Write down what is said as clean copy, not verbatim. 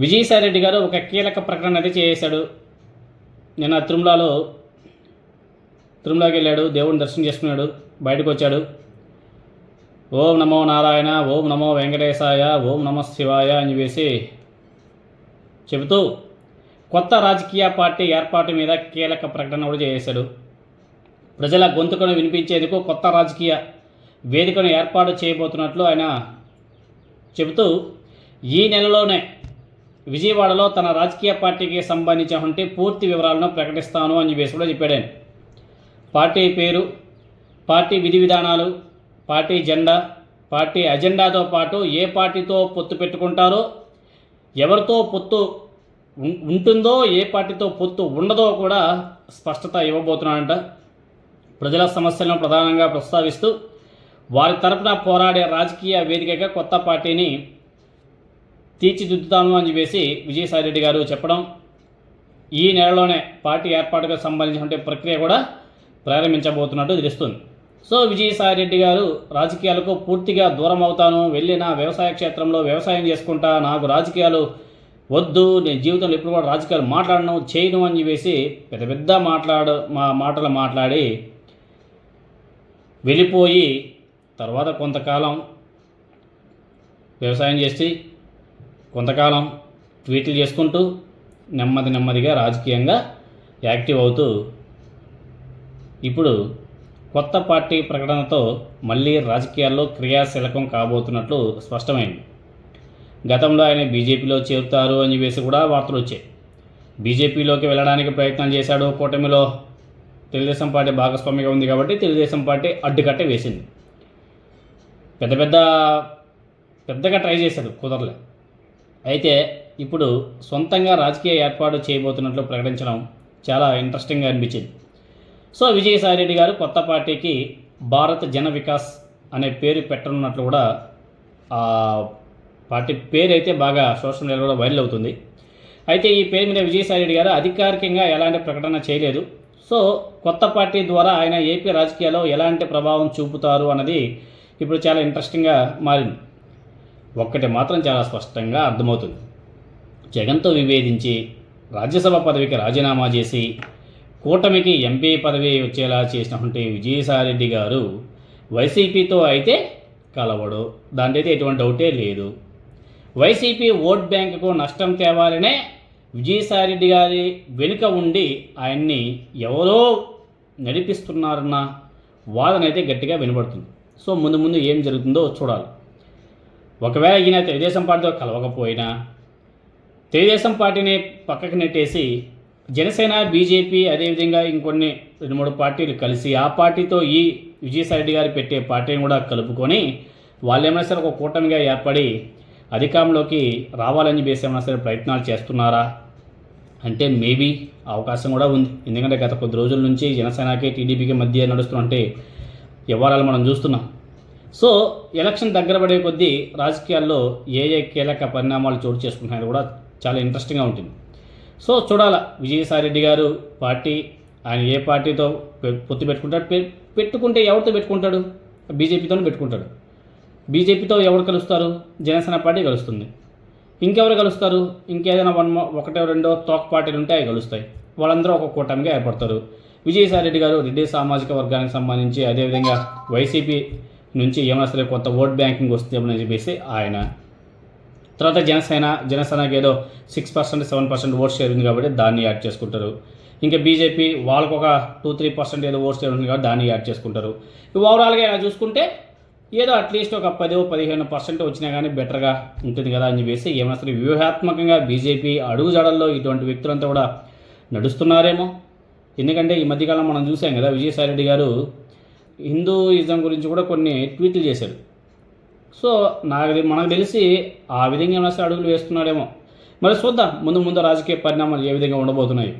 విజయసాయిరెడ్డి గారు ఒక కీలక ప్రకటన అయితే చేశాడు. నిన్న తిరుమలకి వెళ్ళాడు, దేవుడిని దర్శనం చేసుకున్నాడు, బయటకు వచ్చాడు. ఓం నమో నారాయణ, ఓం నమో వెంకటేశాయ, ఓం నమ శివాయ అని చెప్పేసి చెబుతూ కొత్త రాజకీయ పార్టీ ఏర్పాటు మీద కీలక ప్రకటన కూడా చేశాడు. ప్రజల గొంతుకను వినిపించేందుకు కొత్త రాజకీయ వేదికను ఏర్పాటు చేయబోతున్నట్లు ఆయన చెబుతూ ఈ నెలలోనే విజయవాడలో తన రాజకీయ పార్టీకి సంబంధించినటువంటి పూర్తి వివరాలను ప్రకటిస్తాను అని చెప్పేసి కూడా చెప్పాడు. పార్టీ పేరు, పార్టీ విధి విధానాలు, పార్టీ జెండా, పార్టీ అజెండాతో పాటు ఏ పార్టీతో పొత్తు పెట్టుకుంటారో, ఎవరితో పొత్తు ఉంటుందో, ఏ పార్టీతో పొత్తు ఉండదో కూడా స్పష్టత ఇవ్వబోతున్నాడంట. ప్రజల సమస్యలను ప్రధానంగా ప్రస్తావిస్తూ వారి తరపున పోరాడే రాజకీయ వేదికగా కొత్త పార్టీని తీర్చిదిద్దుతాను అని చెప్పేసి విజయసాయిరెడ్డి గారు చెప్పడం, ఈ నెలలోనే పార్టీ ఏర్పాటుకు సంబంధించిన ప్రక్రియ కూడా ప్రారంభించబోతున్నట్టు తెలుస్తుంది. సో విజయసాయిరెడ్డి గారు రాజకీయాలకు పూర్తిగా దూరం అవుతాను, వెళ్ళి నా వ్యవసాయ క్షేత్రంలో వ్యవసాయం చేసుకుంటా, నాకు రాజకీయాలు వద్దు, నేను జీవితంలో ఎప్పుడు కూడా రాజకీయాలు మాట్లాడను, చేయను అని చెప్పేసి పెద్ద మాటలు మాట్లాడి వెళ్ళిపోయి తర్వాత కొంతకాలం వ్యవసాయం చేసి కొంతకాలం ట్వీట్లు చేసుకుంటూ నెమ్మదిగా రాజకీయంగా యాక్టివ్ అవుతూ ఇప్పుడు కొత్త పార్టీ ప్రకటనతో మళ్ళీ రాజకీయాల్లో క్రియాశీలకం కాబోతున్నట్లు స్పష్టమైంది. గతంలో ఆయన బీజేపీలో చేరుతారు అని చెప్పేసి కూడా వార్తలు వచ్చాయి. బీజేపీలోకి వెళ్ళడానికి ప్రయత్నం చేశాడు. కూటమిలో తెలుగుదేశం పార్టీ భాగస్వామిగా ఉంది కాబట్టి తెలుగుదేశం పార్టీ అడ్డుకట్ట వేసింది. పెద్దగా ట్రై చేశాడు, కుదరలే. అయితే ఇప్పుడు సొంతంగా రాజకీయ ఏర్పాటు చేయబోతున్నట్లు ప్రకటించడం చాలా ఇంట్రెస్టింగ్గా అనిపించింది. సో విజయసాయిరెడ్డి గారు కొత్త పార్టీకి భారత్ జన వికాస్ అనే పేరు పెట్టనున్నట్లు కూడా ఆ పార్టీ పేరు అయితే బాగా సోషల్ మీడియాలో కూడా వైరల్ అవుతుంది. అయితే ఈ పేరు మీద విజయసాయిరెడ్డి గారు అధికారికంగా ఎలాంటి ప్రకటన చేయలేదు. సో కొత్త పార్టీ ద్వారా ఆయన ఏపీ రాజకీయాల్లో ఎలాంటి ప్రభావం చూపుతారు అన్నది ఇప్పుడు చాలా ఇంట్రెస్టింగ్గా మారింది. ఒక్కటి మాత్రం చాలా స్పష్టంగా అర్థమవుతుంది. జగన్తో విభేదించి రాజ్యసభ పదవికి రాజీనామా చేసి కూటమికి ఎంపీ పదవి వచ్చేలా చేసినటువంటి విజయసాయిరెడ్డి గారు వైసీపీతో అయితే కలవడు, దాంట్లో అయితే ఎటువంటి డౌటే లేదు. వైసీపీ ఓట్ బ్యాంకుకు నష్టం తేవాలనే విజయసాయిరెడ్డి గారి వెనుక ఉండి ఆయన్ని ఎవరో నడిపిస్తున్నారన్న వాదన అయితే గట్టిగా వినబడుతుంది. సో ముందు ఏం జరుగుతుందో చూడాలి. ఒకవేళ ఈయన తెలుగుదేశం పార్టీతో కలవకపోయినా తెలుగుదేశం పార్టీని పక్కకు నెట్టేసి జనసేన, బీజేపీ, అదేవిధంగా ఇంకొన్ని 2-3 పార్టీలు కలిసి ఆ పార్టీతో ఈ విజయసాయిరెడ్డి గారు పెట్టే పార్టీని కూడా కలుపుకొని వాళ్ళు ఏమైనా సరే ఒక కూటమిగా ఏర్పడి అధికారంలోకి రావాలని చెప్పేసి ఏమైనా సరే ప్రయత్నాలు చేస్తున్నారా అంటే మేబీ అవకాశం కూడా ఉంది. ఎందుకంటే గత కొద్ది రోజుల నుంచి జనసేనకి టీడీపీకి మధ్య నడుస్తున్నట్టే వ్యవహారాలు మనం చూస్తున్నాం. సో ఎలక్షన్ దగ్గర పడే కొద్దీ రాజకీయాల్లో ఏ కీలక పరిణామాలు చోటు చేసుకుంటున్నాయో కూడా చాలా ఇంట్రెస్టింగ్గా ఉంటుంది. సో చూడాల విజయసాయిరెడ్డి గారు పార్టీ, ఆయన ఏ పార్టీతో పొత్తు పెట్టుకుంటాడు, పెట్టుకుంటే ఎవరితో పెట్టుకుంటాడు? బీజేపీతోనే పెట్టుకుంటాడు. బీజేపీతో ఎవరు కలుస్తారు? జనసేన పార్టీ కలుస్తుంది. ఇంకెవరు కలుస్తారు? ఇంకేదైనా 1-2 తోక పార్టీలు ఉంటే అవి కలుస్తాయి. వాళ్ళందరూ ఒక కూటమిగా ఏర్పడతారు. విజయసాయిరెడ్డి గారు రెడ్డి సామాజిక వర్గానికి సంబంధించి, అదేవిధంగా వైసీపీ నుంచి ఏమైనా సరే కొత్త ఓట్ బ్యాంకింగ్ వస్తుందని చెప్పేసి ఆయన, తర్వాత జనసేనకి ఏదో 6%, 7% ఓట్ షేర్ ఉంది కాబట్టి దాన్ని యాడ్ చేసుకుంటారు. ఇంకా బీజేపీ వాళ్ళకు ఒక 2-3% ఏదో ఓట్ షేర్ ఉంది కాబట్టి దాన్ని యాడ్ చేసుకుంటారు. ఓవరాల్గా ఇలా చూసుకుంటే ఏదో అట్లీస్ట్ ఒక 10-15% వచ్చినా కానీ బెటర్గా ఉంటుంది కదా అని చెప్పేసి ఏమైనా సరే వ్యూహాత్మకంగా బీజేపీ అడుగుజాడల్లో ఇటువంటి వ్యక్తులంతా కూడా నడుస్తున్నారేమో. ఎందుకంటే ఈ మధ్యకాలం మనం చూసాం కదా, విజయసాయిరెడ్డి గారు హిందూయిజం గురించి కూడా కొన్ని ట్వీట్లు చేశారు. సో మనకు తెలిసి ఆ విధంగా ఏమైనా సరే అడుగులు వేస్తున్నాడేమో. మరి చూద్దాం ముందు రాజకీయ పరిణామాలు ఏ విధంగా ఉండబోతున్నాయి.